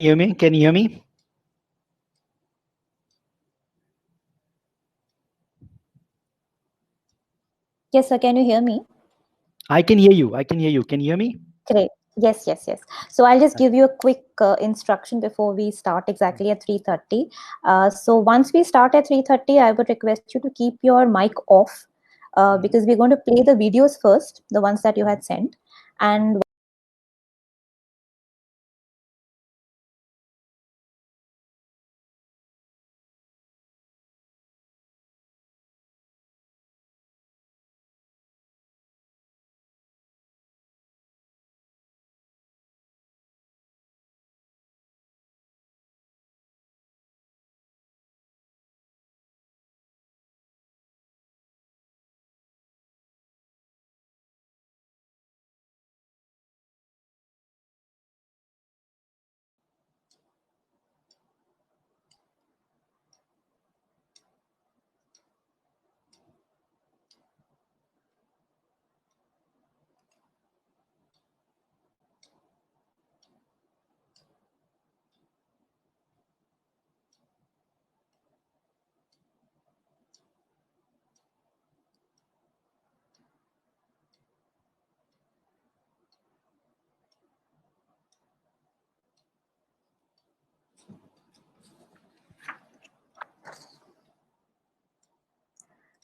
Hear me? Can you hear me? Yes, sir. Can you hear me? I can hear you. I can hear you. Can you hear me? Great. Yes, yes, yes. So I'll just give you a quick instruction before we start exactly at 3:30. So once we start at 3:30, I would request you to keep your mic off because we're going to play the videos first, the ones that you had sent. And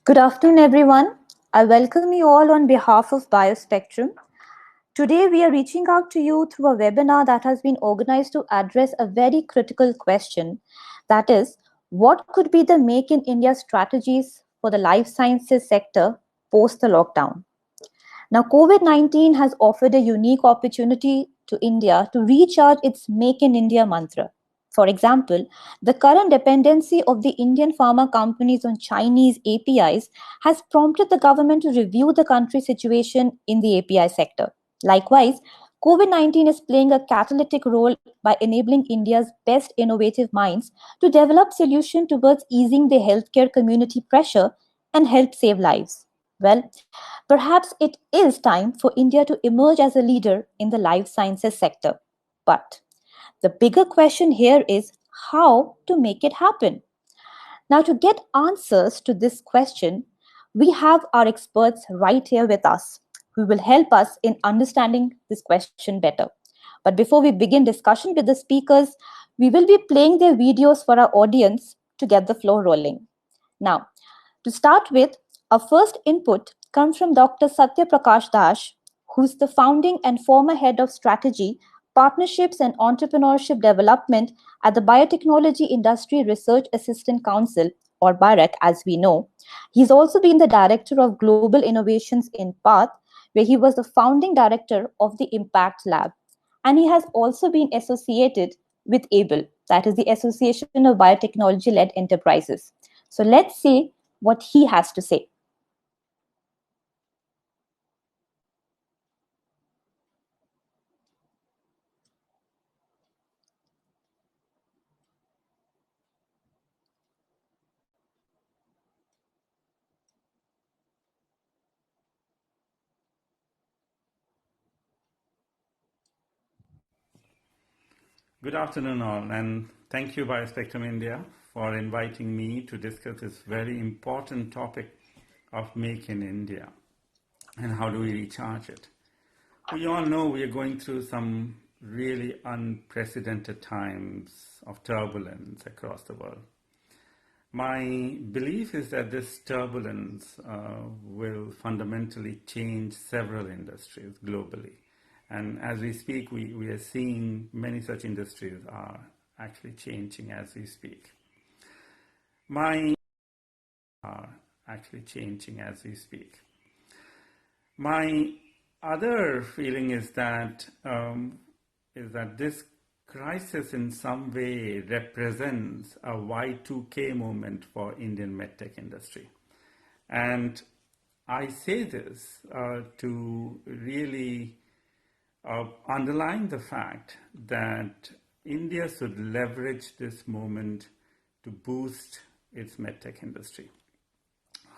good afternoon, everyone. I welcome you all on behalf of BioSpectrum. Today, we are reaching out to you through a webinar that has been organized to address a very critical question. That is, what could be the Make in India strategies for the life sciences sector post the lockdown? Now, COVID 19 has offered a unique opportunity to India to recharge its Make in India mantra. For example, the current dependency of the Indian pharma companies on Chinese APIs has prompted the government to review the country's situation in the API sector. Likewise, COVID 19 is playing a catalytic role by enabling India's best innovative minds to develop solutions towards easing the healthcare community pressure and help save lives. Well, perhaps it is time for India to emerge as a leader in the life sciences sector. But the bigger question here is how to make it happen. Now, to get answers to this question, we have our experts right here with us who will help us in understanding this question better. But before we begin discussion with the speakers, we will be playing their videos for our audience to get the flow rolling. Now, to start with, our first input comes from Dr. Satya Prakash Dash, who's the founding and former head of strategy, partnerships, and entrepreneurship development at the Biotechnology Industry Research Assistant Council, or BIRAC as we know. He's also been the director of global innovations in PATH, where he was the founding director of the Impact Lab. And he has also been associated with ABLE, that is the Association of Biotechnology Led Enterprises. So let's see what he has to say. Good afternoon all, and thank you BioSpectrum India for inviting me to discuss this very important topic of Make in India and how do we recharge it. We all know we are going through some really unprecedented times of turbulence across the world. My belief is that this turbulence will fundamentally change several industries globally. And as we speak, we are seeing many such industries are actually changing as we speak. My other feeling is that this crisis in some way represents a Y2K moment for Indian medtech industry. And I say this to really underline the fact that India should leverage this moment to boost its medtech industry.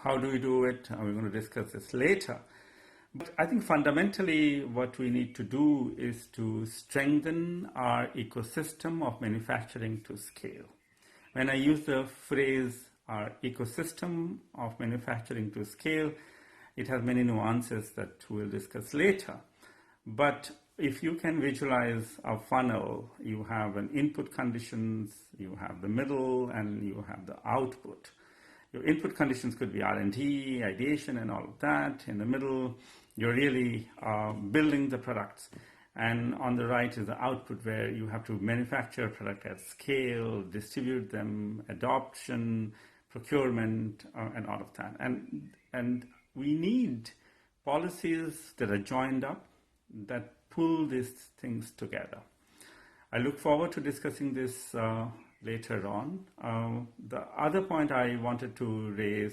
How do we do it? We're going to discuss this later. But I think fundamentally what we need to do is to strengthen our ecosystem of manufacturing to scale. When I use the phrase our ecosystem of manufacturing to scale, it has many nuances that we'll discuss later. But if you can visualize a funnel, you have an input conditions, you have the middle, and you have the output. Your input conditions could be R&D, ideation, and all of that. In the middle, you're really building the products. And on the right is the output, where you have to manufacture a product at scale, distribute them, adoption, procurement, and all of that. And we need policies that are joined up, that pull these things together. I look forward to discussing this later on. The other point I wanted to raise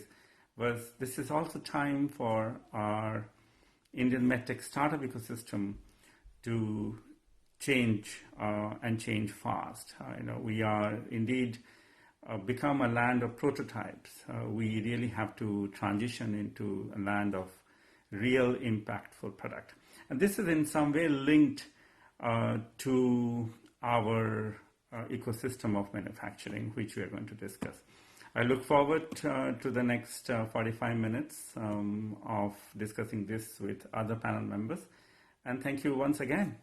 was this is also time for our Indian medtech startup ecosystem to change and change fast. We are indeed become a land of prototypes. We really have to transition into a land of real impactful product. And this is in some way linked to our ecosystem of manufacturing, which we are going to discuss. I look forward to the next 45 minutes of discussing this with other panel members. And thank you once again.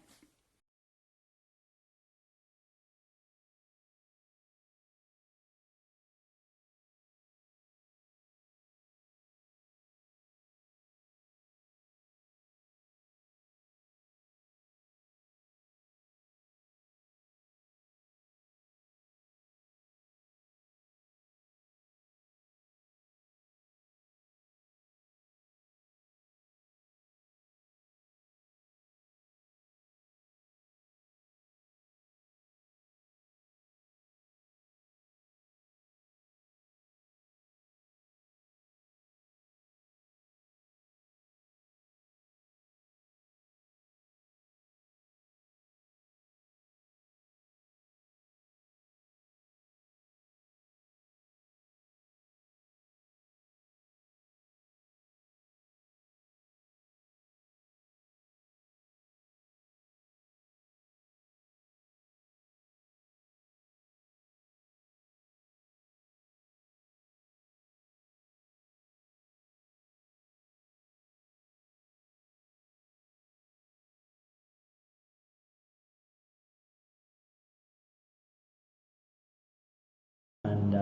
And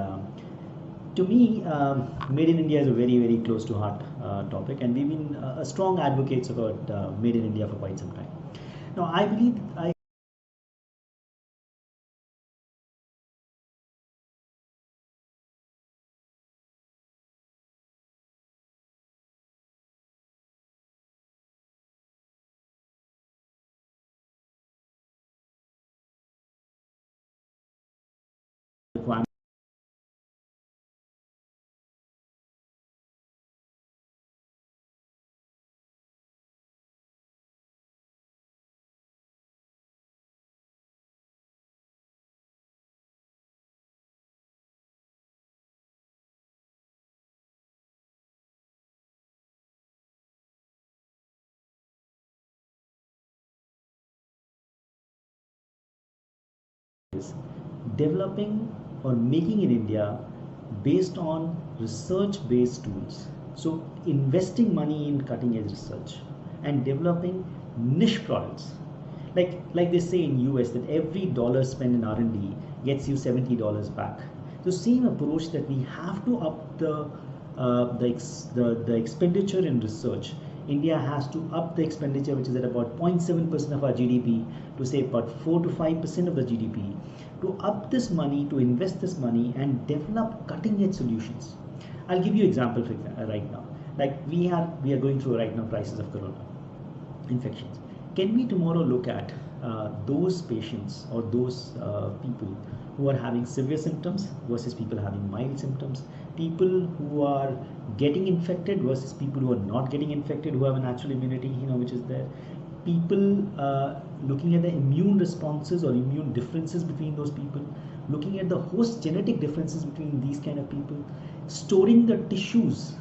to me, Made in India is a very, very close to heart topic, and we've been strong advocates about Made in India for quite some time. Now, I believe is developing or making in India based on research-based tools. So investing money in cutting-edge research and developing niche products. Like they say in US that every dollar spent in R&D gets you $70 back. The same approach that we have to up the expenditure in research. India has to up the expenditure, which is at about 0.7% of our GDP, to say about 4 to 5% of the GDP, to up this money, to invest this money and develop cutting-edge solutions. I'll give you an example right now. Like we are going through right now crisis of corona infections. Can we tomorrow look at those patients or those people who are having severe symptoms versus people having mild symptoms, people who are getting infected versus people who are not getting infected, who have a natural immunity, which is there, people looking at the immune responses or immune differences between those people, looking at the host genetic differences between these kind of people, storing the tissues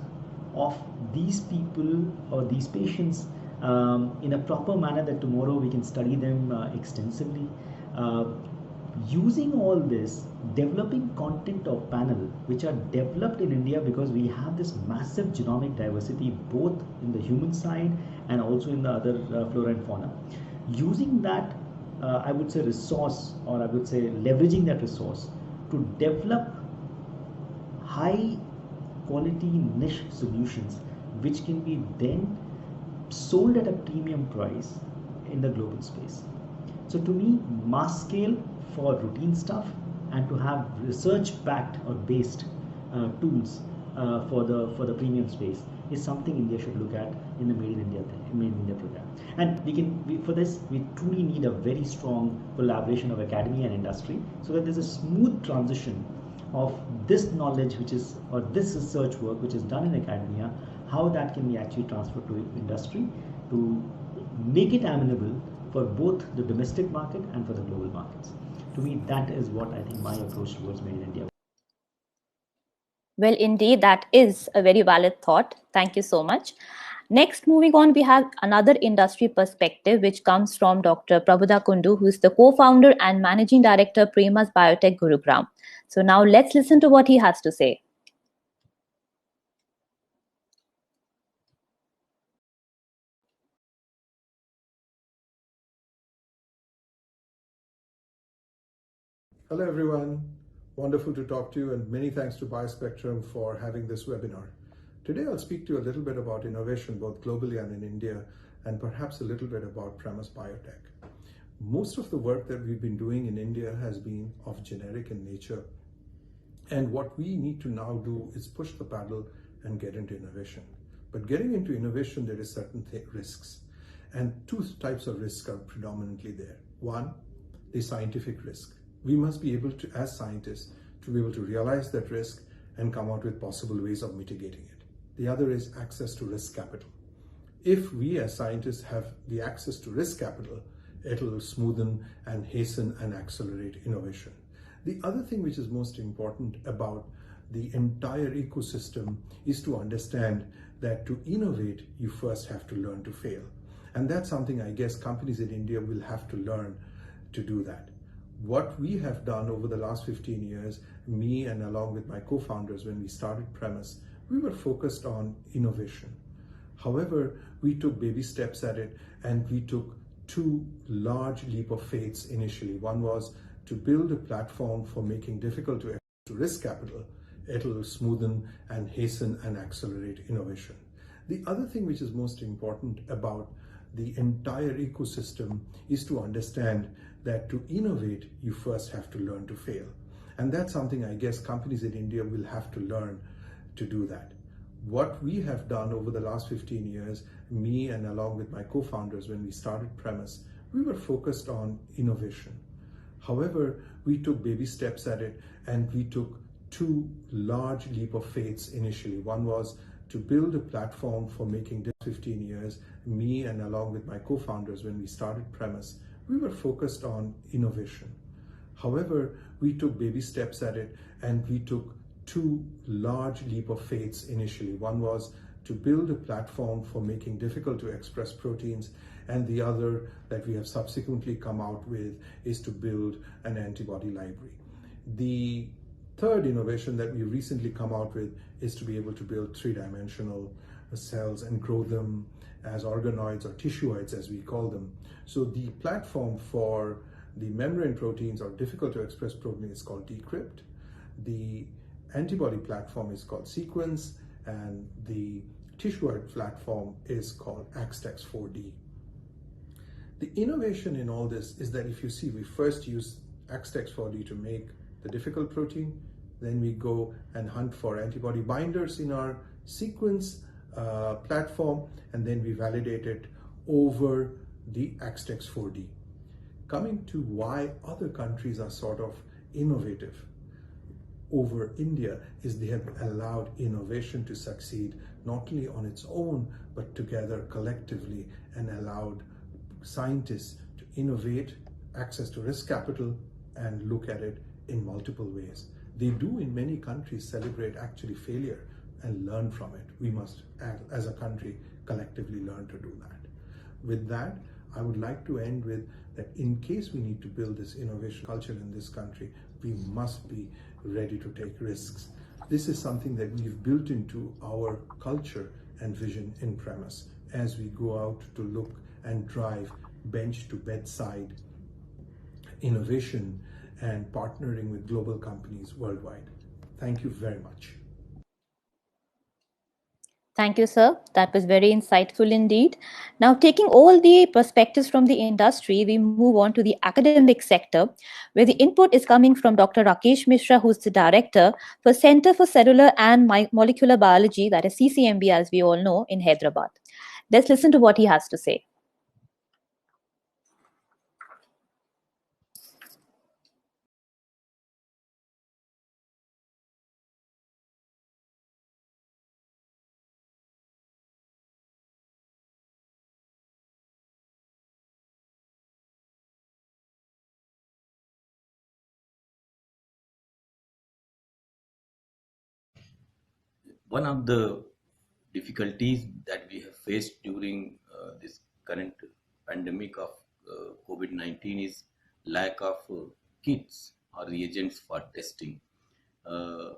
of these people or these patients in a proper manner that tomorrow we can study them extensively. Using all this, developing content of panel which are developed in India, because we have this massive genomic diversity both in the human side and also in the other flora and fauna. Using that, I would say resource, or I would say leveraging that resource to develop high quality niche solutions which can be then sold at a premium price in the global space. So to me, mass scale for routine stuff and to have research backed or based tools for the premium space is something India should look at in the Made in India program. And for this we truly need a very strong collaboration of academia and industry, so that there's a smooth transition of this knowledge which is, or this research work which is done in academia, how that can be actually transferred to industry to make it amenable for both the domestic market and for the global markets. To me, that is what I think my approach towards Made in India. Well, indeed, that is a very valid thought. Thank you so much. Next, moving on, we have another industry perspective, which comes from Dr. Prabhuda Kundu, who is the co-founder and managing director, Premas Biotech Gurugram. So now let's listen to what he has to say. Hello everyone, wonderful to talk to you, and many thanks to BioSpectrum for having this webinar. Today I'll speak to you a little bit about innovation both globally and in India, and perhaps a little bit about Premas Biotech. Most of the work that we've been doing in India has been of generic in nature, and what we need to now do is push the paddle and get into innovation. But getting into innovation, there is certain risks, and two types of risks are predominantly there. One, the scientific risk. We must be able to, as scientists, to be able to realize that risk and come out with possible ways of mitigating it. The other is access to risk capital. If we as scientists have the access to risk capital, it'll smoothen and hasten and accelerate innovation. The other thing which is most important about the entire ecosystem is to understand that to innovate, you first have to learn to fail. And that's something I guess companies in India will have to learn to do that. What we have done over the last 15 years, me and along with my co-founders, when we started Premas, we were focused on innovation. However, we took baby steps at it, and we took two large leap of faiths initially. One was to build a platform for making difficult to risk capital. It'll smoothen and hasten and accelerate innovation. The other thing which is most important about the entire ecosystem is to understand that to innovate, you first have to learn to fail. And that's something I guess companies in India will have to learn to do that. What we have done over the last 15 years, me and along with my co-founders, when we started Premas, we were focused on innovation. However, we took baby steps at it, and we took two large leap of faiths initially. One was to build a platform for making 15 years, me and along with my co-founders, when we started Premas, we were focused on innovation. However, we took baby steps at it, and we took two large leap of faiths initially. One was to build a platform for making difficult to express proteins, and the other that we have subsequently come out with is to build an antibody library. The third innovation that we recently come out with is to be able to build three-dimensional cells and grow them as organoids or tissuoids, as we call them. So the platform for the membrane proteins or difficult to express protein is called Decrypt. The antibody platform is called Sequence, and the tissuoid platform is called AXTEX4D. The innovation in all this is that if you see, we first use AXTEX4D to make the difficult protein, then we go and hunt for antibody binders in our Sequence platform, and then we validate it over the AXTEX4D. Coming to why other countries are sort of innovative over India is they have allowed innovation to succeed not only on its own, but together collectively, and allowed scientists to innovate, access to risk capital, and look at it in multiple ways. They do in many countries celebrate actually failure and learn from it. We must, as a country, collectively learn to do that. With that, I would like to end with that in case we need to build this innovation culture in this country, we must be ready to take risks. This is something that we've built into our culture and vision in premise as we go out to look and drive bench to bedside innovation and partnering with global companies worldwide. Thank you very much. Thank you, sir. That was very insightful indeed. Now, taking all the perspectives from the industry, we move on to the academic sector, where the input is coming from Dr. Rakesh Mishra, who's the director for Center for Cellular and Molecular Biology, that is CCMB, as we all know, in Hyderabad. Let's listen to what he has to say. One of the difficulties that we have faced during this current pandemic of COVID-19 is lack of kits or reagents for testing. Uh,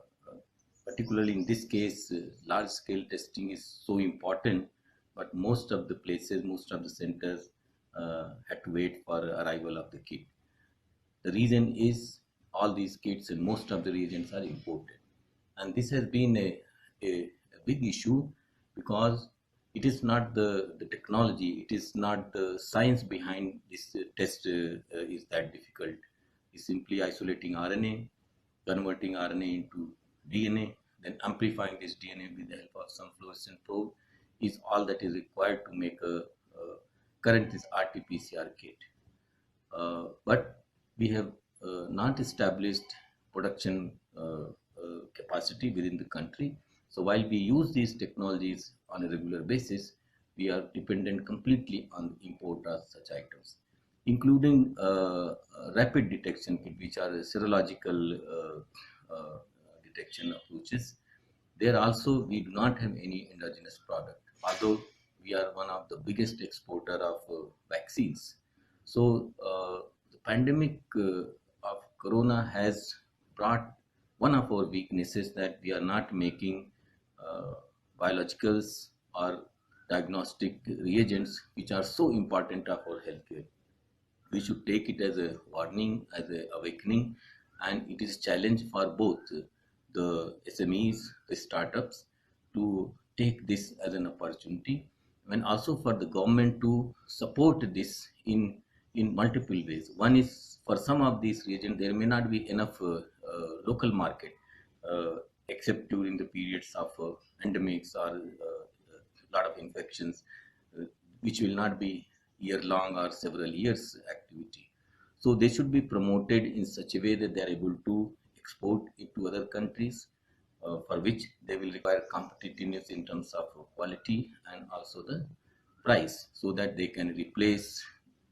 Particularly in this case, large scale testing is so important, but most of the places, most of the centers had to wait for arrival of the kit. The reason is all these kits and most of the reagents are imported. And this has been a big issue because it is not the technology, it is not the science behind this test is that difficult. It's simply isolating RNA, converting RNA into DNA, then amplifying this DNA with the help of some fluorescent probe is all that is required to make a current this RT-PCR kit. But we have not established production capacity within the country. So while we use these technologies on a regular basis, we are dependent completely on the import of such items, including rapid detection kit, which are serological detection approaches. There also we do not have any indigenous product, although we are one of the biggest exporter of vaccines. So the pandemic of corona has brought one of our weaknesses, that we are not making uh, biologicals or diagnostic reagents, which are so important of our healthcare. We should take it as a warning, as a awakening, and it is a challenge for both the SMEs, the startups, to take this as an opportunity, and also for the government to support this in multiple ways. One is, for some of these regions there may not be enough local market, uh, except during the periods of endemics or lot of infections, uh, which will not be year long or several years activity. So they should be promoted in such a way that they are able to export it to other countries, for which they will require competitiveness in terms of quality and also the price, so that they can replace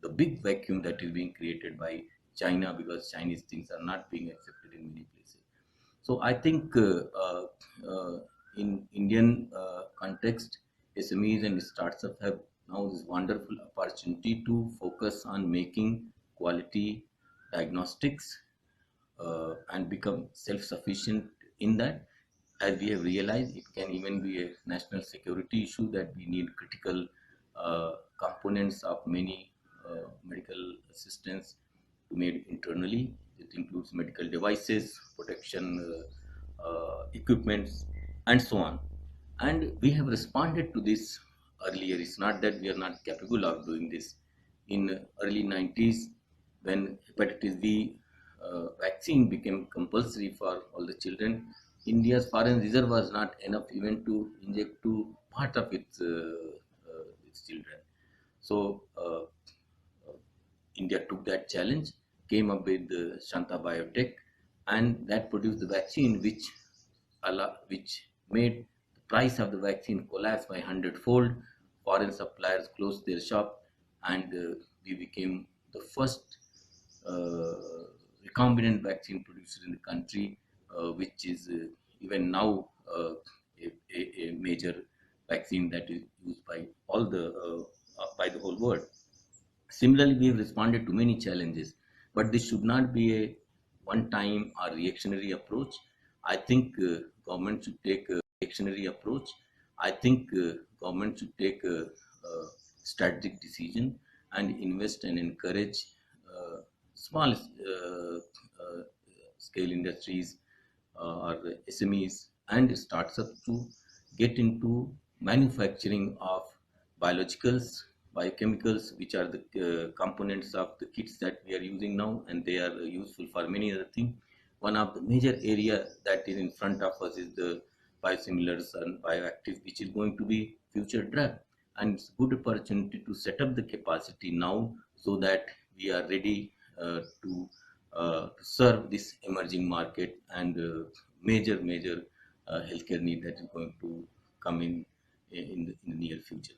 the big vacuum that is being created by China, because Chinese things are not being accepted in many places. So I think in Indian context, SMEs and startups have now this wonderful opportunity to focus on making quality diagnostics and become self-sufficient in that. As we have realized, it can even be a national security issue, that we need critical components of many medical assistance made internally. It includes medical devices, protection equipments, and so on. And we have responded to this earlier. It's not that we are not capable of doing this. In early 90s, when hepatitis B vaccine became compulsory for all the children, India's foreign reserve was not enough even to inject to part of its children. So India took that challenge, came up with Shanta Biotech, and that produced the vaccine, which made the price of the vaccine collapse by 100-fold. Foreign suppliers closed their shop, and we became the first recombinant vaccine producer in the country, which is even now a major vaccine that is used by all by the whole world. Similarly, we have responded to many challenges, but this should not be a one-time or reactionary approach. I think government should take a reactionary approach. I think government should take a strategic decision and invest and encourage small scale industries or SMEs and startups to get into manufacturing of biologicals, biochemicals, which are the components of the kits that we are using now, and they are useful for many other things. One of the major area that is in front of us is the biosimilars and bioactives, which is going to be future drug. And it's a good opportunity to set up the capacity now so that we are ready to serve this emerging market and major healthcare need that is going to come in the near future.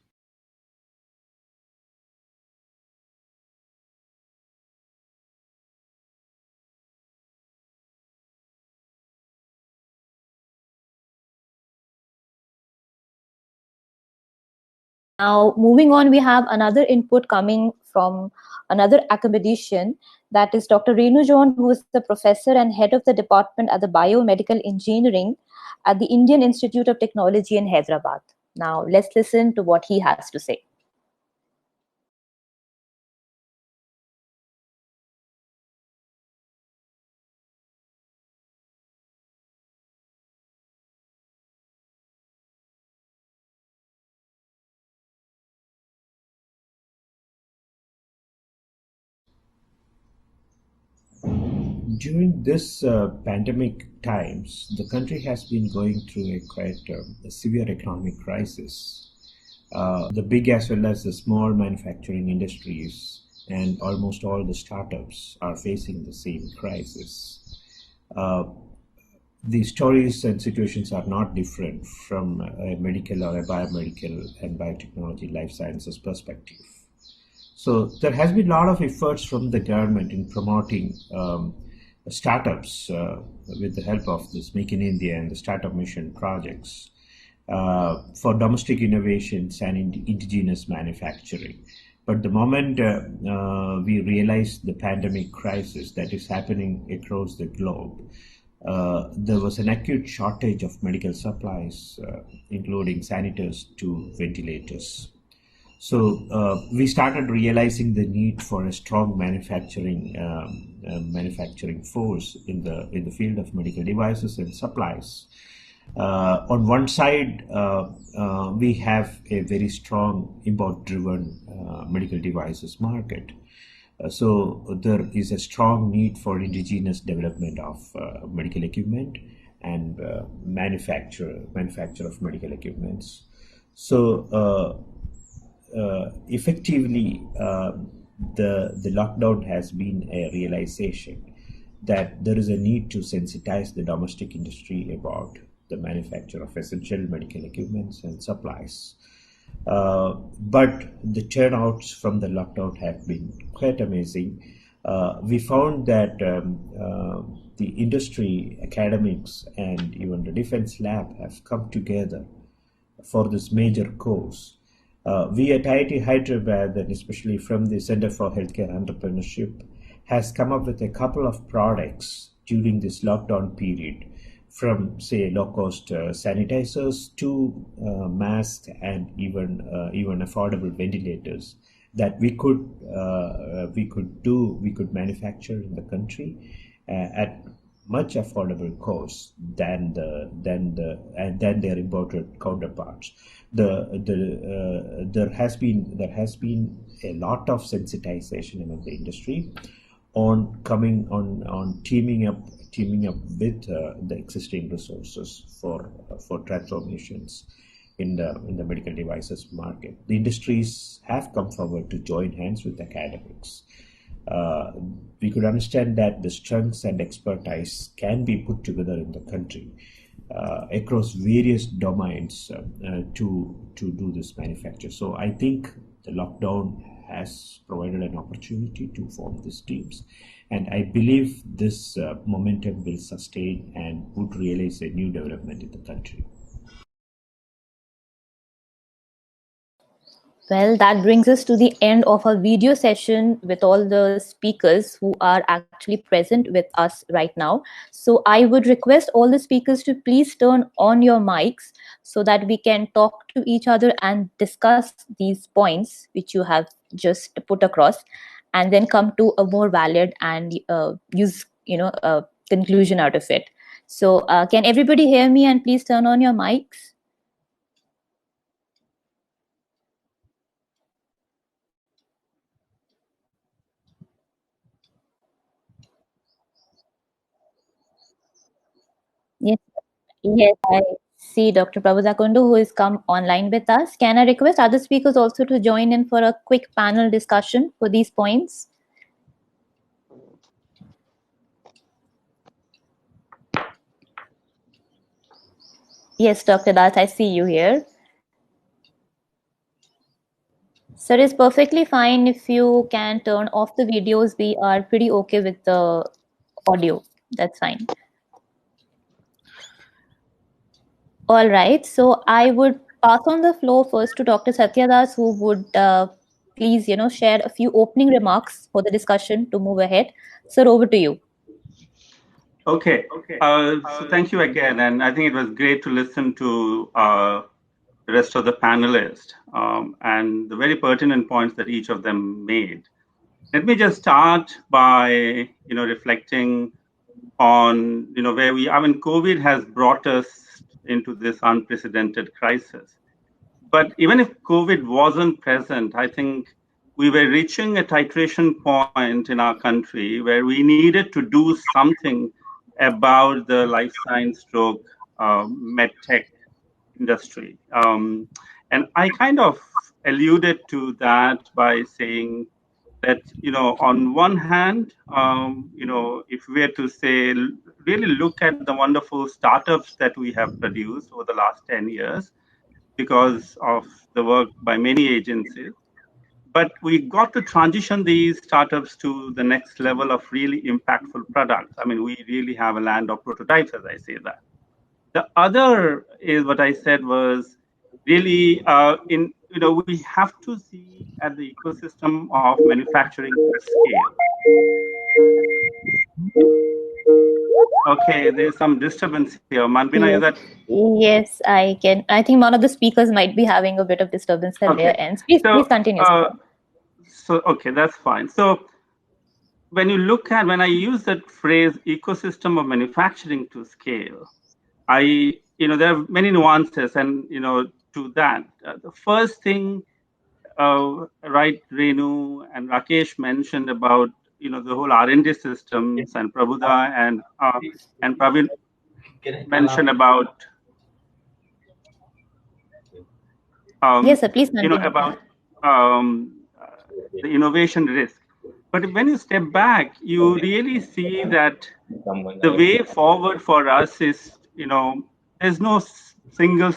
Now, moving on, we have another input coming from another academician, that is Dr. Renu John, who is the professor and head of the department at the Biomedical Engineering at the Indian Institute of Technology in Hyderabad. Now, let's listen to what he has to say. During this pandemic times, the country has been going through a quite a severe economic crisis. The big as well as the small manufacturing industries and almost all the startups are facing the same crisis. The stories and situations are not different from a medical or a biomedical and biotechnology life sciences perspective. So there has been a lot of efforts from the government in promoting startups with the help of this Make in India and the Startup Mission projects for domestic innovations and indigenous manufacturing. But the moment we realized the pandemic crisis that is happening across the globe, there was an acute shortage of medical supplies, including sanitors to ventilators. So we started realizing the need for a strong manufacturing force in the field of medical devices and supplies. On one side, we have a very strong import-driven medical devices market. So there is a strong need for indigenous development of medical equipment and manufacture of medical equipments. So effectively, the lockdown has been a realization that there is a need to sensitize the domestic industry about the manufacture of essential medical equipments and supplies. But the turnouts from the lockdown have been quite amazing. We found that the industry, academics, and even the defense lab have come together for this major course. We at IIT Hyderabad, and especially from the Center for Healthcare Entrepreneurship, has come up with a couple of products during this lockdown period, from say low-cost sanitizers to masks and even affordable ventilators that we could manufacture in the country at much affordable cost than their imported counterparts. There has been a lot of sensitization among the industry on teaming up with the existing resources for transformations in the medical devices market. The industries have come forward to join hands with academics. We could understand that the strengths and expertise can be put together in the country across various domains to do this manufacture. So I think the lockdown has provided an opportunity to form these teams, and I believe this momentum will sustain and would realize a new development in the country. Well, that brings us to the end of our video session with all the speakers who are actually present with us right now. So I would request all the speakers to please turn on your mics so that we can talk to each other and discuss these points which you have just put across, and then come to a more valid and use, a conclusion out of it. So can everybody hear me, and please turn on your mics? Yes. Yes, I see Dr. Prabhuda Kundu, who has come online with us. Can I request other speakers also to join in for a quick panel discussion for these points? Yes, Dr. Das, I see you here. Sir, it's perfectly fine if you can turn off the videos. We are pretty okay with the audio. That's fine. All right. So I would pass on the floor first to Dr. Satya Das, who would please, share a few opening remarks for the discussion to move ahead. Sir, over to you. Okay. So thank you again. And I think it was great to listen to the rest of the panelists and the very pertinent points that each of them made. Let me just start by, reflecting on, where we, COVID has brought us into this unprecedented crisis. But even if COVID wasn't present, I think we were reaching a titration point in our country where we needed to do something about the life science stroke medtech industry. And I kind of alluded to that by saying that, on one hand, if we were to say, really look at the wonderful startups that we have produced over the last 10 years because of the work by many agencies. But we got to transition these startups to the next level of really impactful products. I mean, we really have a land of prototypes, as I say that. The other is what I said was really we have to see at the ecosystem of manufacturing scale. Okay, there's some disturbance here. Manbina, yes. Is that? Yes, I can. I think one of the speakers might be having a bit of disturbance at their ends. Please continue. Okay, that's fine. So when I use that phrase ecosystem of manufacturing to scale, there are many nuances and, to that. The first thing, right, Renu and Rakesh mentioned about, the whole R&D systems, and Prabhuda and Praveen mentioned about, yes, sir, please continue. about the innovation risk. But when you step back, you really see that the way forward for us is, there's no single,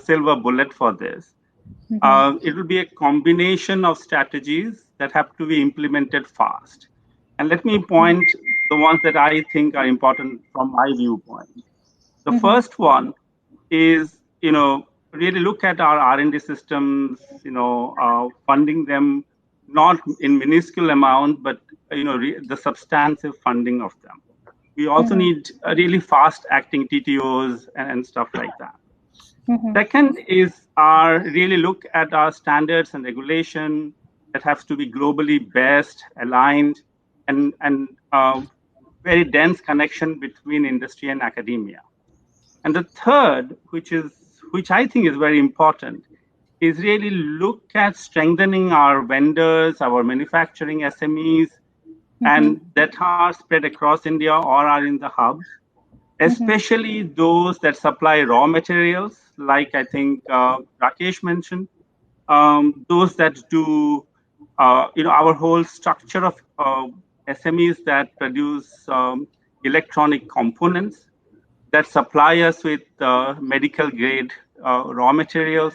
silver bullet for this. It will be a combination of strategies that have to be implemented fast. And let me point the ones that I think are important from my viewpoint. The first one is, really look at our R&D systems, funding them not in minuscule amount, but the substantive funding of them. We also need really fast-acting TTOs and stuff like that. Second is really look at our standards and regulation that has to be globally best, aligned, and very dense connection between industry and academia. And the third, which I think is very important, is really look at strengthening our vendors, our manufacturing SMEs, and that are spread across India or are in the hubs, especially those that supply raw materials, like I think Rakesh mentioned, those that do, our whole structure of SMEs that produce electronic components, that supply us with medical grade raw materials,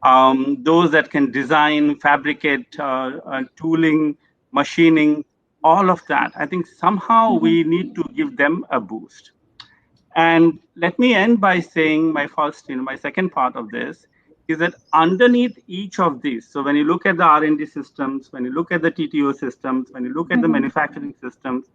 those that can design, fabricate, tooling, machining, all of that. I think somehow we need to give them a boost. And let me end by saying my second part of this is that underneath each of these, so when you look at the R&D systems, when you look at the TTO systems, when you look at the manufacturing systems,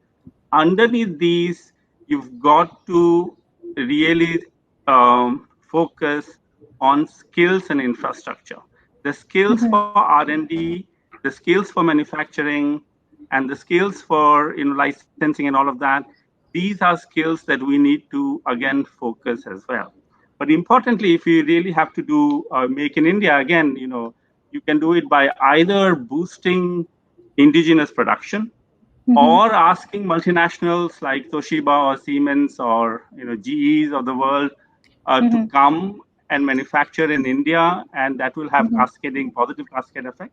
underneath these, you've got to really focus on skills and infrastructure. The skills for R&D, the skills for manufacturing, and the skills for licensing and all of that, these are skills that we need to, again, focus as well. But importantly, if you really have to do Make in India, again, you can do it by either boosting indigenous production, or asking multinationals like Toshiba or Siemens or GEs of the world to come and manufacture in India, and that will have positive cascade effect.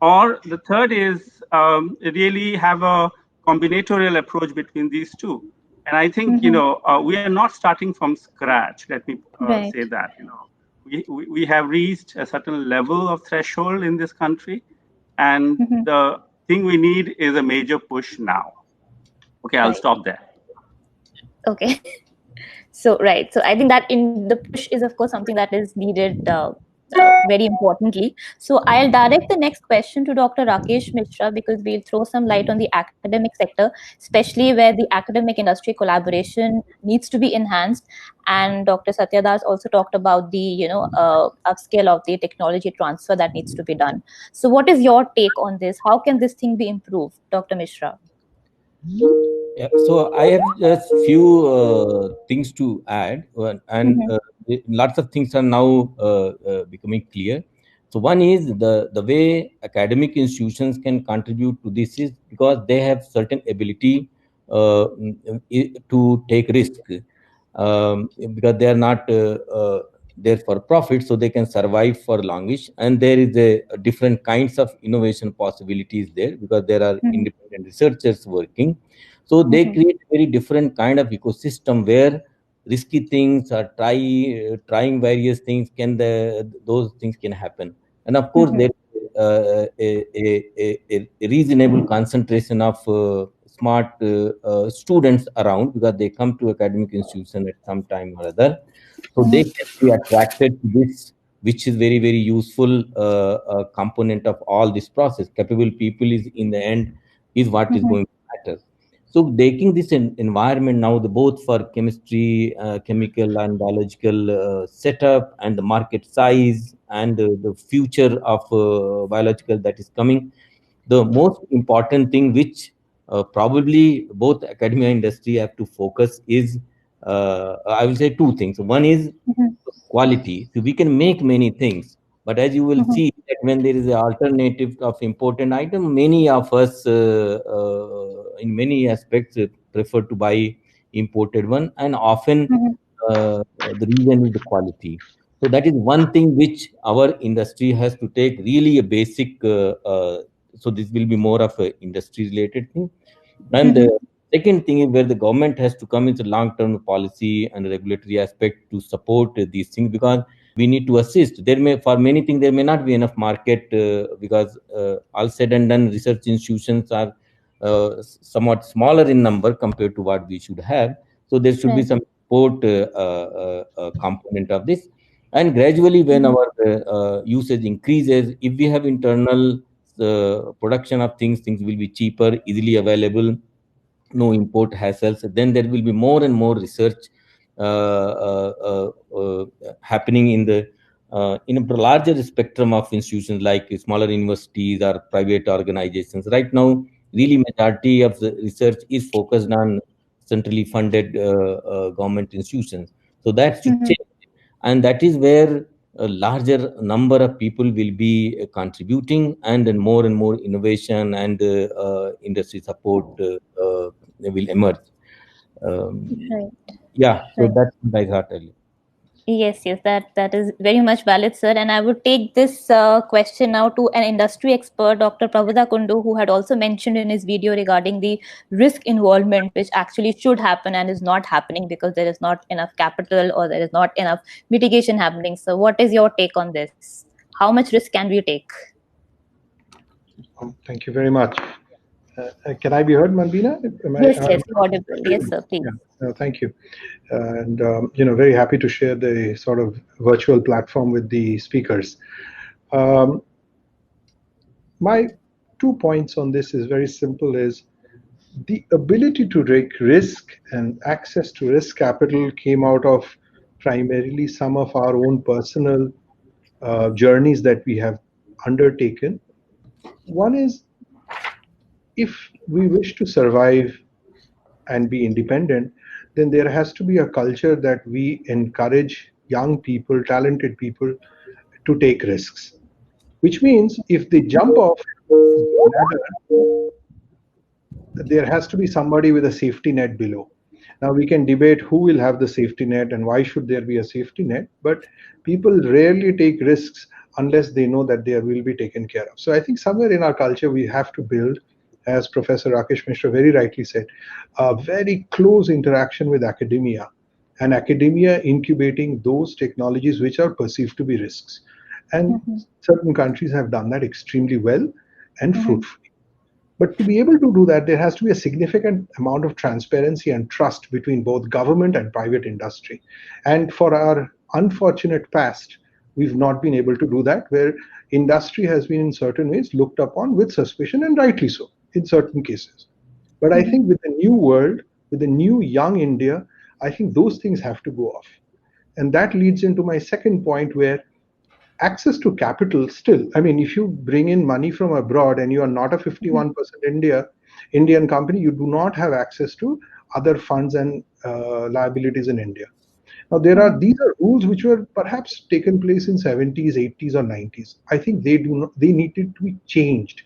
Or the third is really have a combinatorial approach between these two. And I think we are not starting from scratch. Let me say that we have reached a certain level of threshold in this country, and the thing we need is a major push now. Okay, I'll stop there. Okay. So I think that in the push is of course something that is needed very importantly. So I'll direct the next question to Dr. Rakesh Mishra, because we'll throw some light on the academic sector, especially where the academic industry collaboration needs to be enhanced. And Dr. Satya Das also talked about the upscale of the technology transfer that needs to be done. So what is your take on this? How can this thing be improved, Dr. Mishra? Yeah, so I have just few things to add, and lots of things are now becoming clear. So one is the way academic institutions can contribute to this is because they have certain ability to take risk, because they are not there for profit, so they can survive for longish, and there is a different kinds of innovation possibilities there because there are independent researchers working. So they create a very different kind of ecosystem where risky things are trying various things, those things can happen. And of course there a reasonable concentration of smart students around, because they come to academic institution at some time or other, so they can be attracted to this, which is very, very useful component of all this process. Capable people is in the end is what is going to matter. So taking this environment now, both for chemistry, chemical and biological setup, and the market size, and the future of biological that is coming, the most important thing which probably both academia and industry have to focus is, I will say two things. One is quality. So we can make many things, but as you will see that when there is an alternative of important item, many of us in many aspects prefer to buy imported one, and often the reason is the quality. So that is one thing which our industry has to take really a basic. So this will be more of a industry related thing. And the second thing is where the government has to come into long-term policy and regulatory aspect to support these things, because we need to assist. There may, for many things, there may not be enough market because all said and done, research institutions are somewhat smaller in number compared to what we should have. So there should be some support component of this. And gradually, when our usage increases, if we have internal production of things will be cheaper, easily available, no import hassles, then there will be more and more research happening in a larger spectrum of institutions like smaller universities or private organizations. Right now, really majority of the research is focused on centrally funded government institutions. So that should change, and that is where a larger number of people will be contributing, and then more and more innovation and industry support will emerge. Yeah, so that's what I thought earlier. Yes, that is very much valid, sir. And I would take this question now to an industry expert, Dr. Prabhuda Kundu, who had also mentioned in his video regarding the risk involvement, which actually should happen and is not happening because there is not enough capital or there is not enough mitigation happening. So what is your take on this? How much risk can we take? Thank you very much. Can I be heard, Manbina? Yes, you're audible. Yes, sir, please. Yeah, thank you. And very happy to share the sort of virtual platform with the speakers. My 2 points on this is very simple: is the ability to take risk and access to risk capital came out of primarily some of our own personal journeys that we have undertaken. One is, if we wish to survive and be independent, then there has to be a culture that we encourage young people, talented people, to take risks. Which means if they jump off the ladder, there has to be somebody with a safety net below. Now we can debate who will have the safety net and why should there be a safety net, but people rarely take risks unless they know that they will be taken care of. So I think somewhere in our culture we have to build, as Professor Rakesh Mishra very rightly said, a very close interaction with academia, and academia incubating those technologies which are perceived to be risks. And certain countries have done that extremely well and fruitfully. But to be able to do that, there has to be a significant amount of transparency and trust between both government and private industry. And for our unfortunate past, we've not been able to do that, where industry has been in certain ways looked upon with suspicion, and rightly so in certain cases. But I think with the new world, with the new young India, I think those things have to go off. And that leads into my second point, where access to capital still, I mean, if you bring in money from abroad and you are not a 51% Indian company, you do not have access to other funds and liabilities in India. Now, these are rules which were perhaps taken place in 70s, 80s, or 90s. I think they needed to be changed,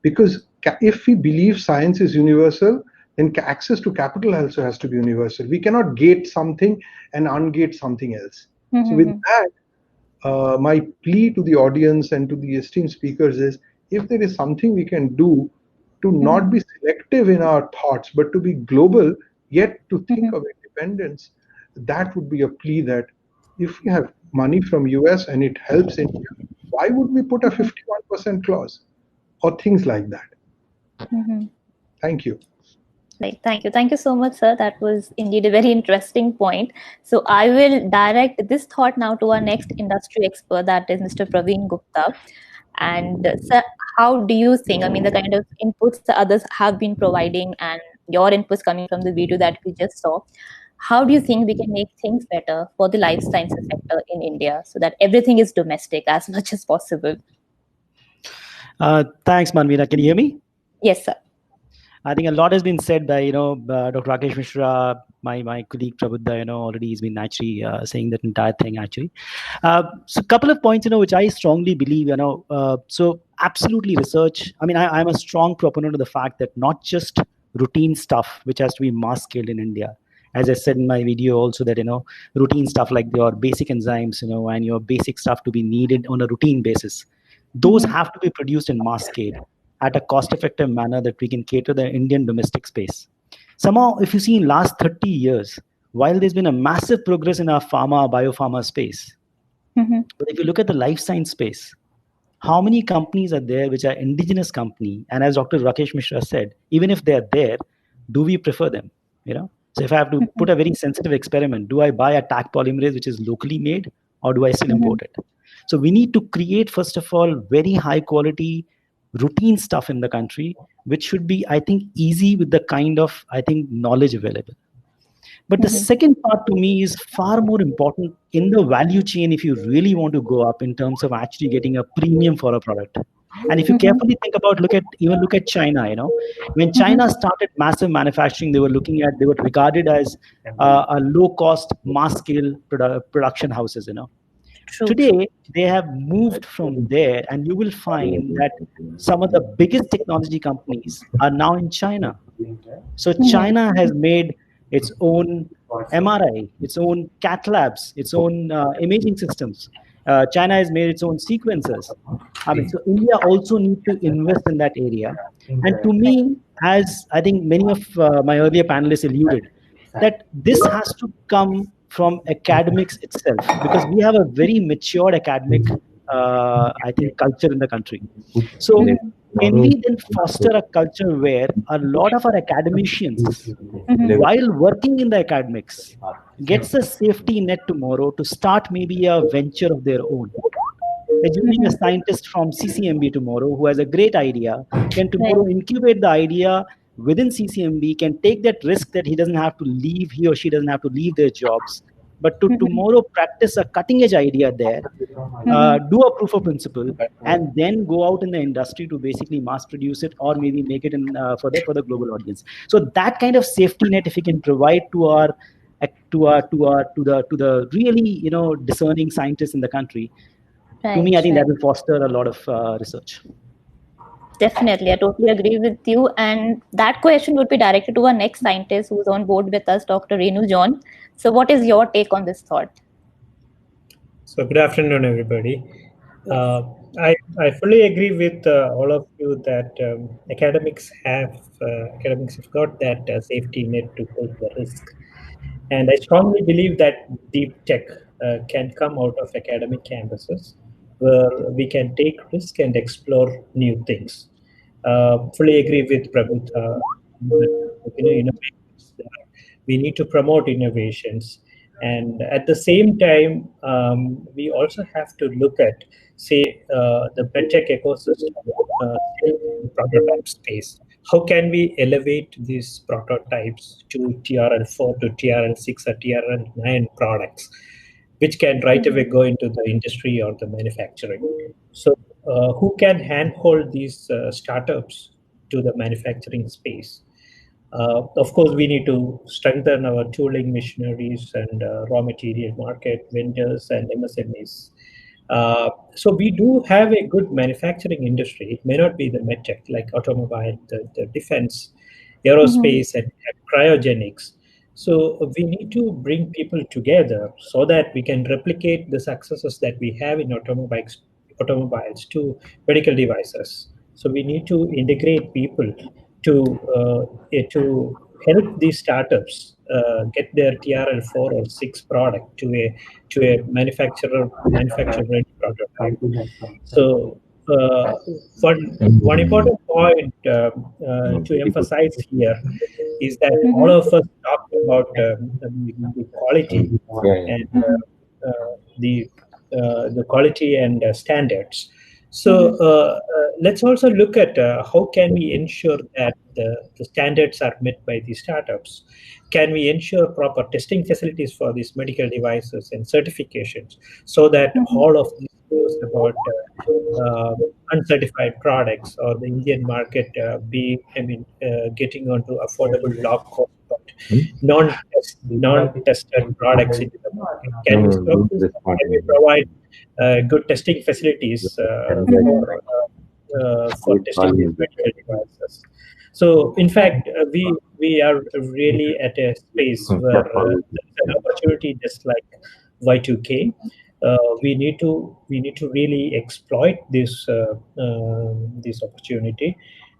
because if we believe science is universal, then access to capital also has to be universal. We cannot gate something and ungate something else. So with that, my plea to the audience and to the esteemed speakers is, if there is something we can do to not be selective in our thoughts, but to be global, yet to think of independence, that would be a plea that if we have money from US and it helps India, why would we put a 51% clause or things like that? Thank you. Right. Thank you so much, sir. That was indeed a very interesting point. So I will direct this thought now to our next industry expert, that is Mr. Praveen Gupta. And sir, how do you think, I mean, the kind of inputs the others have been providing and your inputs coming from the video that we just saw, how do you think we can make things better for the life sciences sector in India so that everything is domestic as much as possible? Thanks, Manvina. Can you hear me? Yes, sir. I think a lot has been said by, Dr. Rakesh Mishra, my colleague Prabuddha, already has been actually saying that entire thing actually. So a couple of points, which I strongly believe, so absolutely research. I mean, I'm a strong proponent of the fact that not just routine stuff, which has to be mass scaled in India. As I said in my video also that, routine stuff like your basic enzymes, and your basic stuff to be needed on a routine basis. Those have to be produced in mass scale at a cost-effective manner that we can cater the Indian domestic space. Somehow, if you see in last 30 years, while there's been a massive progress in our biopharma space, but if you look at the life science space, how many companies are there which are indigenous company? And as Dr. Rakesh Mishra said, even if they're there, do we prefer them? So if I have to put a very sensitive experiment, do I buy a Taq polymerase which is locally made, or do I still import it? So we need to create, first of all, very high quality routine stuff in the country, which should be, I think, easy with the kind of, I think, knowledge available. But the second part to me is far more important in the value chain if you really want to go up in terms of actually getting a premium for a product. And if you carefully think about, look at China, when China started massive manufacturing, they were regarded as a low cost mass scale production houses, Today, they have moved from there, and you will find that some of the biggest technology companies are now in China. So China has made its own MRI, its own cath labs, its own imaging systems. China has made its own sequencers. I mean, so India also needs to invest in that area. And to me, as I think many of my earlier panelists alluded, that this has to come from academics itself, because we have a very matured academic, I think, culture in the country. So can we then foster a culture where a lot of our academicians, while working in the academics, gets a safety net tomorrow to start maybe a venture of their own? Assuming a scientist from CCMB tomorrow who has a great idea can tomorrow incubate the idea within CCMB, can take that risk that he or she doesn't have to leave their jobs, but to tomorrow practice a cutting edge idea there, do a proof of principle, and then go out in the industry to basically mass produce it or maybe make it for the global audience. So that kind of safety net, if we can provide to the really discerning scientists in the country, to me, I think that will foster a lot of research. Definitely, I totally agree with you. And that question would be directed to our next scientist who's on board with us, Dr. Renu John. So what is your take on this thought? So good afternoon, everybody. I fully agree with all of you that academics have got that safety net to take the risk. And I strongly believe that deep tech can come out of academic campuses where we can take risk and explore new things. Fully agree with Prabhu. We need to promote innovations. And at the same time, we also have to look at, say, the medtech ecosystem prototype space. How can we elevate these prototypes to TRL4 to TRL6 or TRL9 products, which can right away go into the industry or the manufacturing? So who can handhold these startups to the manufacturing space? Of course, we need to strengthen our tooling machineries and raw material market vendors and MSMEs. So we do have a good manufacturing industry. It may not be the medtech like automobile, the defense, aerospace, and cryogenics. So we need to bring people together so that we can replicate the successes that we have in automobiles to medical devices. So we need to integrate people to help these startups get their TRL4 or 6 product to a manufacturer ready prototype. So one important point to emphasize here is that all of us talk about the quality and the quality and standards. So let's also look at how can we ensure that the standards are met by these startups. Can we ensure proper testing facilities for these medical devices and certifications so that all of these goes about uncertified products or the Indian market getting onto affordable low cost but non-tested products into the market? Can we stop this? Can we provide good testing facilities for testing these medical devices? So, in fact, we are really at a space where there's an opportunity just like Y2K. We need to really exploit this opportunity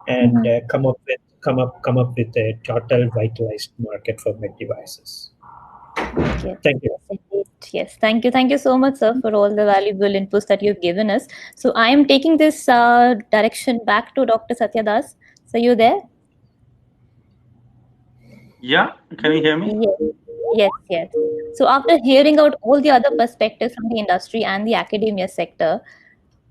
and come up with a total vitalized market for med devices. Okay. Thank you. Yes, thank you so much, sir, for all the valuable inputs that you've given us. So I am taking this direction back to Dr. Satya Das. So you there? Yeah, can you hear me? Yes. So after hearing out all the other perspectives from the industry and the academia sector,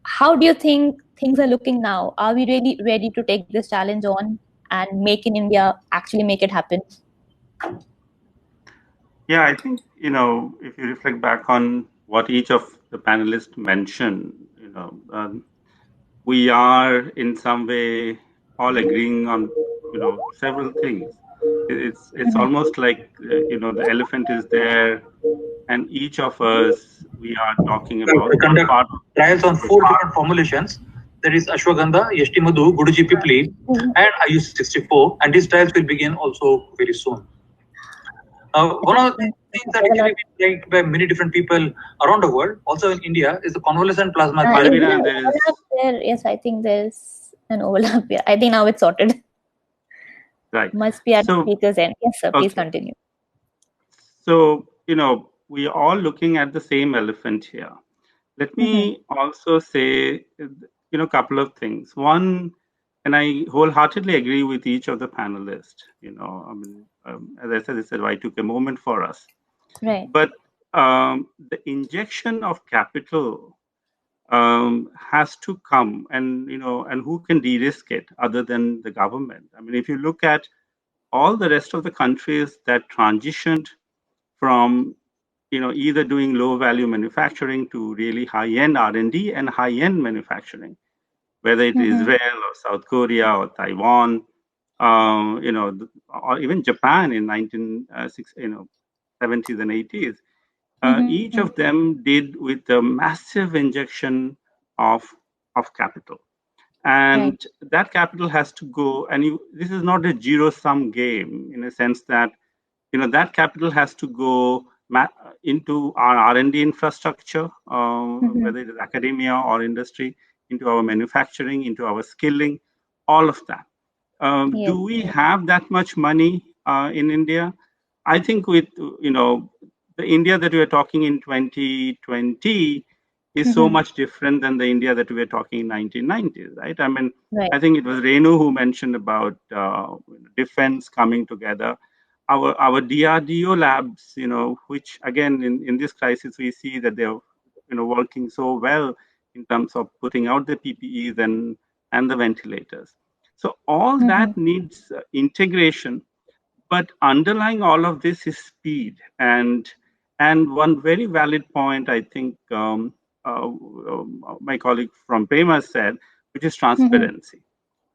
how do you think things are looking now? Are we really ready to take this challenge on and make in India actually make it happen? Yeah, I think, if you reflect back on what each of the panelists mentioned, we are in some way all agreeing on, several things. It's almost like, the elephant is there and each of us, we are talking about trials on 4 different formulations. There is Ashwagandha, Yashti Madhu, Guduji Pipli, and Ayush 64, and these trials will begin also very soon. One of the things that actually been liked by many different people around the world, also in India, is the convalescent plasma. Yes, I think there's an overlap here. I think now it's sorted. Right. Must be at the speaker's end. Yes, sir. Please continue. So, we are all looking at the same elephant here. Let me also say, a couple of things. One, And I wholeheartedly agree with each of the panelists. I mean, as I said, it's why it took a moment for us. Right. But the injection of capital has to come, and who can de-risk it other than the government? I mean, if you look at all the rest of the countries that transitioned from either doing low value manufacturing to really high-end R&D and high-end manufacturing, whether it is Israel or South Korea or Taiwan, or even Japan in 1970s and 80s, each of them did with a massive injection of capital. And that capital has to go, and this is not a zero-sum game in a sense that, that capital has to go into our R&D infrastructure, whether it is academia or industry, into our manufacturing, into our skilling, all of that. Do we have that much money in India? I think with, the India that we are talking in 2020 is so much different than the India that we were talking in 1990s, right? I mean, I think it was Renu who mentioned about defense coming together. Our DRDO labs, which again in this crisis we see that they're working so well in terms of putting out the PPEs and the ventilators. So all that needs integration, but underlying all of this is speed. And one very valid point, I think my colleague from Prema said, which is transparency.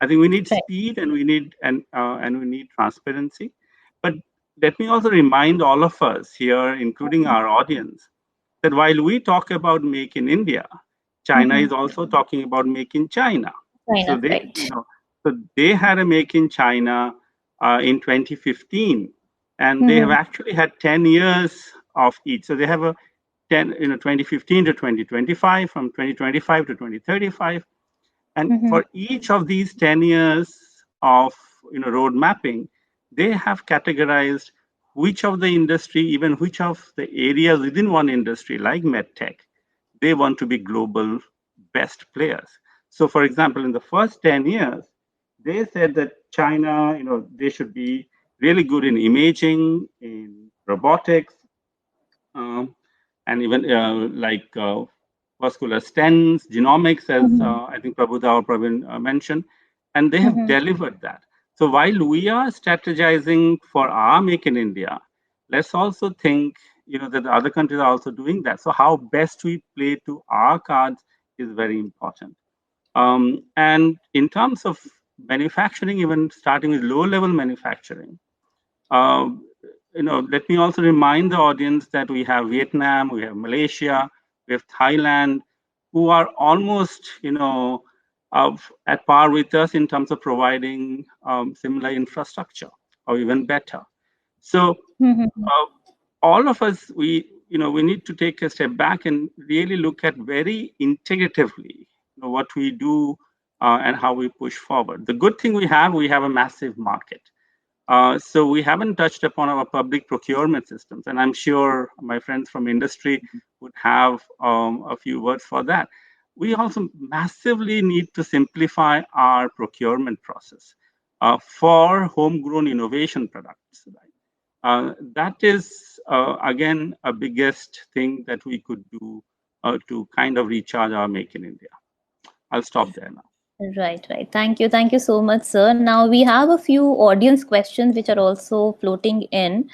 I think we need speed and we need and we need transparency. But let me also remind all of us here, including our audience, that while we talk about Make in India, China is also talking about Make in China. So they had a Make in China in 2015, and they have actually had 10 years of each. So they have a 2015 to 2025, from 2025 to 2035. And for each of these 10 years of road mapping, they have categorized which of the industry, even which of the areas within one industry, like medtech, they want to be global best players. So for example, in the first 10 years, they said that China, they should be really good in imaging, in robotics, and even like vascular stents, genomics, as I think Prabhuda or Praveen mentioned, and they have delivered that. So while we are strategizing for our Make in India, let's also think, that the other countries are also doing that. So how best we play to our cards is very important. And in terms of manufacturing, even starting with low-level manufacturing, let me also remind the audience that we have Vietnam, we have Malaysia, we have Thailand, who are almost, at par with us in terms of providing similar infrastructure or even better. So all of us, we need to take a step back and really look at very integratively what we do and how we push forward. The good thing we have a massive market. So we haven't touched upon our public procurement systems, and I'm sure my friends from industry would have a few words for that. We also massively need to simplify our procurement process for homegrown innovation products. That is, again, a biggest thing that we could do to kind of recharge our Make in India. I'll stop there now. Right. Thank you so much, sir. Now we have a few audience questions which are also floating in.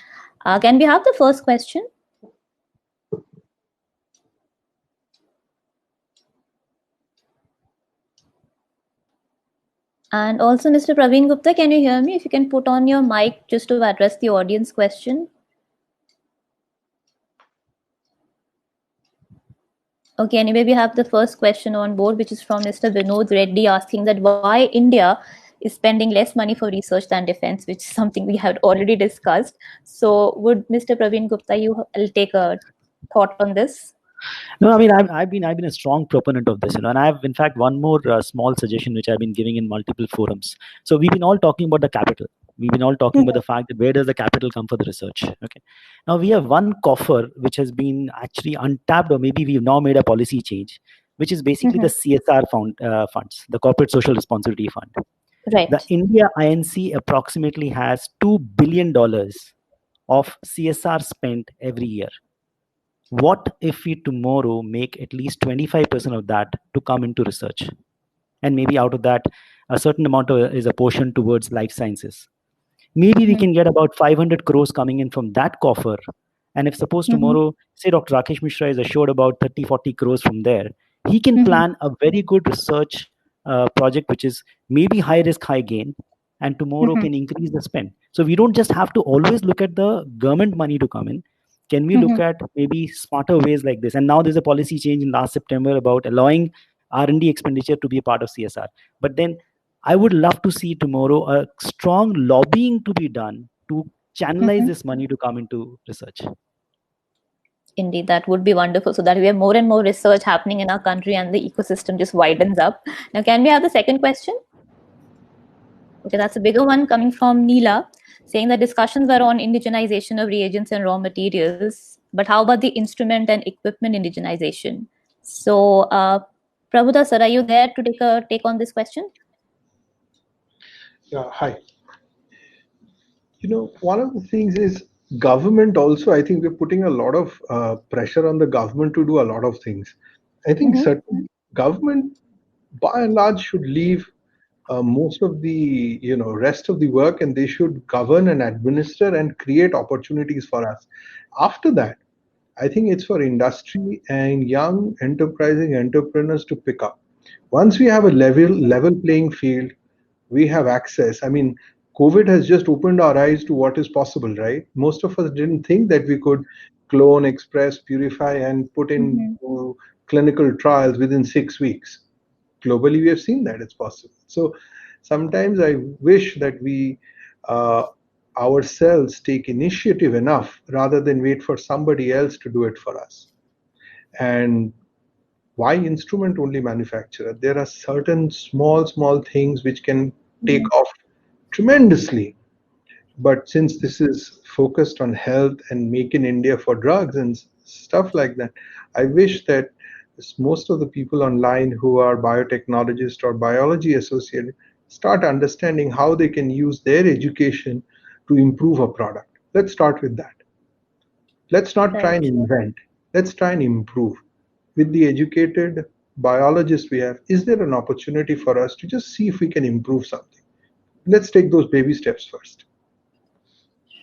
Can we have the first question? And also, Mr. Praveen Gupta, can you hear me? If you can put on your mic just to address the audience question. Okay, anyway, we have the first question on board, which is from Mr. Vinod Reddy, asking that why India is spending less money for research than defense, which is something we had already discussed. So would Mr. Praveen Gupta, you will take a thought on this? No, I mean, I've been a strong proponent of this, and I have, in fact, one more small suggestion which I've been giving in multiple forums. So we've been all talking about the capital. We've been all talking about the fact that where does the capital come for the research? Okay. Now we have one coffer which has been actually untapped, or maybe we've now made a policy change, which is basically the CSR funds, the Corporate Social Responsibility Fund. Right. The India INC approximately has $2 billion of CSR spent every year. What if we tomorrow make at least 25% of that to come into research? And maybe out of that, a certain amount is apportioned towards life sciences. Maybe we can get about 500 crores coming in from that coffer. And if suppose tomorrow, say Dr. Rakesh Mishra is assured about 30, 40 crores from there, he can plan a very good research project, which is maybe high risk, high gain, and tomorrow can increase the spend. So we don't just have to always look at the government money to come in. Can we look at maybe smarter ways like this? And now there's a policy change in last September about allowing R&D expenditure to be a part of CSR. But then I would love to see tomorrow a strong lobbying to be done to channelize this money to come into research. Indeed, that would be wonderful, so that we have more and more research happening in our country and the ecosystem just widens up. Now, can we have the second question? Okay, that's a bigger one coming from Neela, saying that discussions were on indigenization of reagents and raw materials, but how about the instrument and equipment indigenization? So, Prabhuda sir, are you there to take on this question? Yeah, hi. One of the things is government also, I think we're putting a lot of pressure on the government to do a lot of things. I think certain government, by and large, should leave most of the rest of the work, and they should govern and administer and create opportunities for us. After that, I think it's for industry and young enterprising entrepreneurs to pick up. Once we have a level playing field, we have access. I mean, COVID has just opened our eyes to what is possible, right? Most of us didn't think that we could clone, express, purify, and put in clinical trials within 6 weeks. Globally, we have seen that it's possible. So sometimes I wish that we ourselves take initiative enough rather than wait for somebody else to do it for us. And why instrument only manufacturer? There are certain small things which can take off tremendously. But since this is focused on health and make in India for drugs and stuff like that, I wish that most of the people online who are biotechnologists or biology associated start understanding how they can use their education to improve a product. Let's start with that. Let's not try and invent. Let's try and improve. With the educated biologists we have, is there an opportunity for us to just see if we can improve something? Let's take those baby steps first.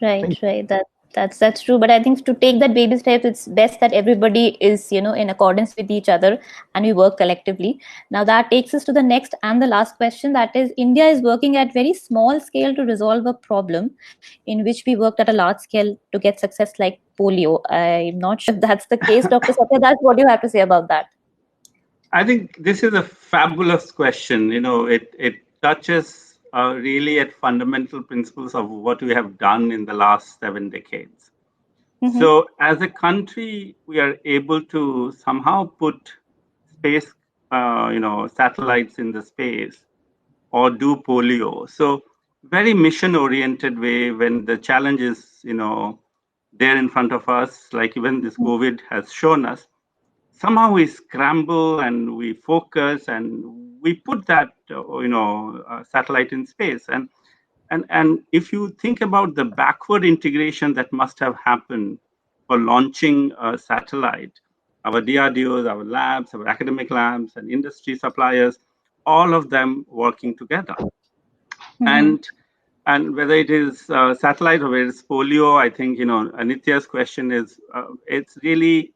Right. That's true. But I think to take that baby step, it's best that everybody is, in accordance with each other and we work collectively. Now that takes us to the next and the last question. That is, India is working at very small scale to resolve a problem in which we worked at a large scale to get success like polio. I'm not sure if that's the case, Dr. Satya. That's what you have to say about that. I think this is a fabulous question. It touches really at fundamental principles of what we have done in the last 7 decades. So as a country, we are able to somehow put space, satellites in the space or do polio. So very mission-oriented way when the challenge is, there in front of us, like even this COVID has shown us. Somehow we scramble and we focus and we put that satellite in space, and if you think about the backward integration that must have happened for launching a satellite, our DRDOs, our labs, our academic labs, and industry suppliers, all of them working together, and whether it is satellite or whether it's polio, I think Anitya's question is it's really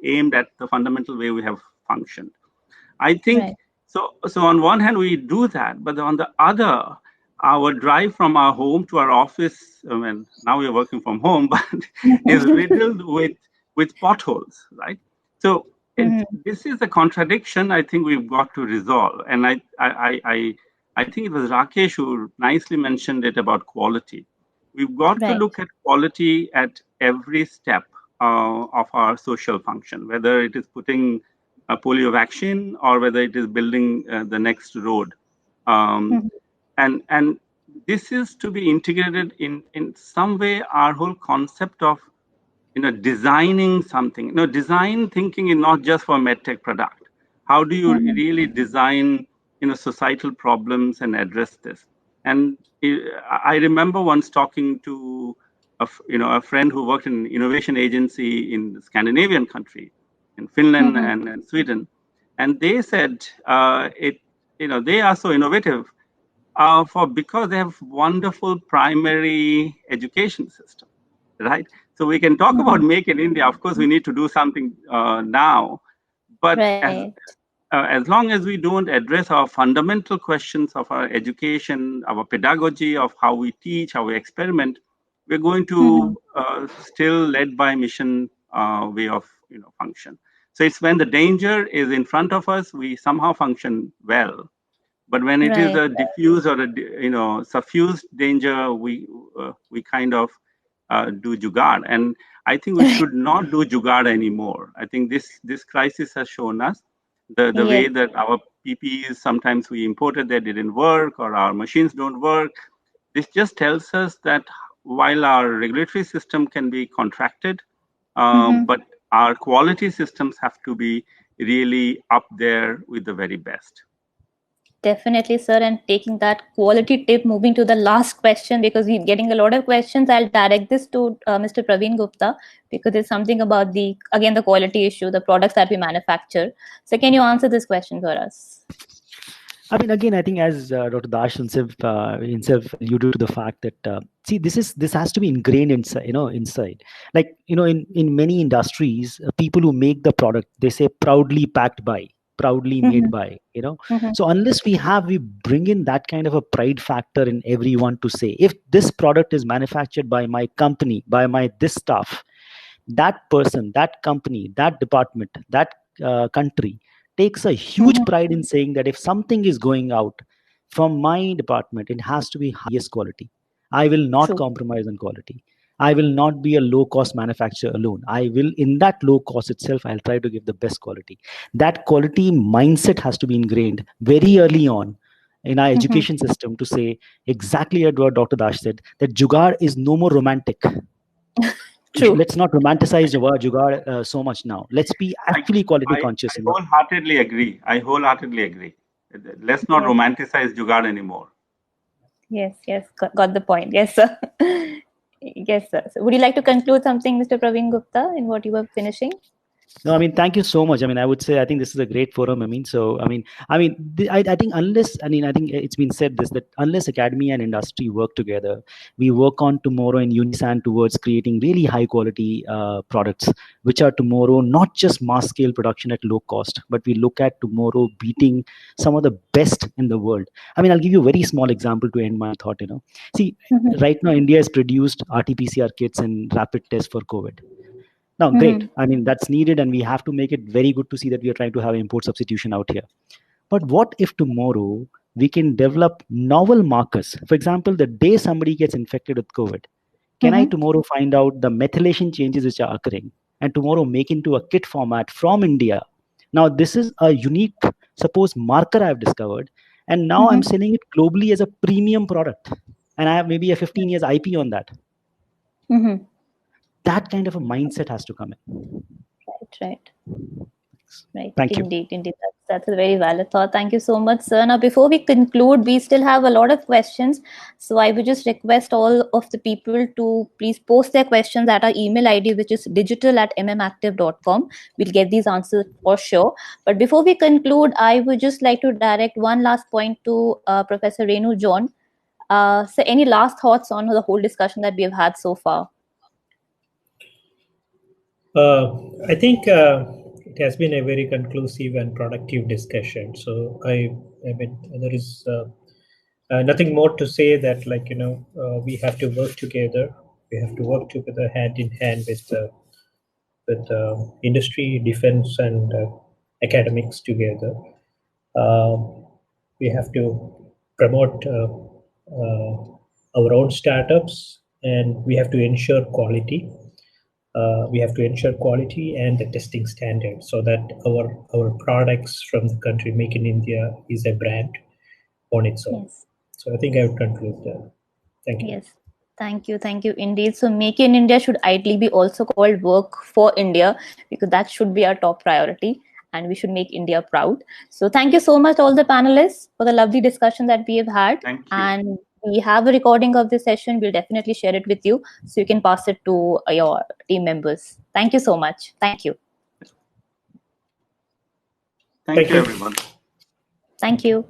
aimed at the fundamental way we have functioned. I think so. On one hand, we do that, but on the other, our drive from our home to our office. I mean, now we're working from home, but is riddled with potholes, right? So this is a contradiction. I think we've got to resolve, and I think it was Rakesh who nicely mentioned it about quality. We've got to look at quality at every step of our social function, whether it is putting a polio vaccine or whether it is building the next road. And this is to be integrated in some way, our whole concept of designing something. Design thinking is not just for medtech product. How do you really design societal problems and address this. And I remember once talking to a friend who worked in an innovation agency in the Scandinavian country, in Finland and Sweden, and they said they are so innovative because they have wonderful primary education system, right? So we can talk about Make in India. Of course, we need to do something now, but as long as we don't address our fundamental questions of our education, our pedagogy, of how we teach, how we experiment, we're going to still led by mission way of function. So it's when the danger is in front of us, we somehow function well. But when it is a diffuse or a suffused danger, we kind of do jugaad. And I think we should not do jugaad anymore. I think this crisis has shown us the way that our PPEs, sometimes we imported, they didn't work, or our machines don't work. This just tells us that while our regulatory system can be contracted, but our quality systems have to be really up there with the very best. Definitely, sir. And taking that quality tip, moving to the last question, because we're getting a lot of questions, I'll direct this to Mr. Praveen Gupta, because it's something about the quality issue, the products that we manufacture. So can you answer this question for us? I mean, again, I think as Dr. Dash himself alluded to the fact that this has to be ingrained inside. Like in many industries, people who make the product, they say proudly packed by, proudly made by. So unless we bring in that kind of a pride factor in everyone to say, if this product is manufactured by my company, by my this staff, that person, that company, that department, that country takes a huge pride in saying that if something is going out from my department, it has to be highest quality. I will not compromise on quality. I will not be a low-cost manufacturer alone. I will, in that low cost itself, I'll try to give the best quality. That quality mindset has to be ingrained very early on in our education system to say exactly what Dr. Dash said, that jugaad is no more romantic. Let's not romanticize the word jugaad so much now. Let's be actually quality conscious. I wholeheartedly agree. Let's not romanticize jugaad anymore. Yes, got the point. Yes, sir. Yes, sir. So would you like to conclude something, Mr. Praveen Gupta, in what you were finishing? No, I mean, thank you so much. I mean, I would say I think this is a great forum. I think I think it's been said that unless academia and industry work together, we work on tomorrow in unison towards creating really high quality products, which are tomorrow not just mass scale production at low cost, but we look at tomorrow beating some of the best in the world. I mean, I'll give you a very small example to end my thought. See, right now India has produced RT-PCR kits and rapid tests for COVID. Now, great. I mean, that's needed, and we have to make it very good to see that we are trying to have import substitution out here. But what if tomorrow we can develop novel markers? For example, the day somebody gets infected with COVID, can I tomorrow find out the methylation changes which are occurring and tomorrow make into a kit format from India? Now, this is a unique, suppose, marker I've discovered, and now I'm selling it globally as a premium product, and I have maybe a 15 years IP on that. That kind of a mindset has to come in. Right. Thank you. Indeed. That's a very valid thought. Thank you so much, sir. Now, before we conclude, we still have a lot of questions. So I would just request all of the people to please post their questions at our email ID, which is digital@mmactive.com. We'll get these answered for sure. But before we conclude, I would just like to direct one last point to Professor Renu John. So any last thoughts on the whole discussion that we have had so far? I think it has been a very conclusive and productive discussion. So I mean, there is nothing more to say that, like, we have to work together. We have to work together hand in hand with industry, defense, and academics together. We have to promote our own startups, and we have to ensure quality. We have to ensure quality and the testing standards so that our products from the country, Make in India, is a brand on its own. Yes. So I think I would conclude there. Thank you. Yes. Thank you indeed. So Make in India should ideally be also called Work for India, because that should be our top priority. and we should make India proud. So thank you so much, all the panelists, for the lovely discussion that we have had. Thank you. And we have a recording of this session. We'll definitely share it with you so you can pass it to your team members. Thank you so much. Thank you. Thank you, everyone. Thank you.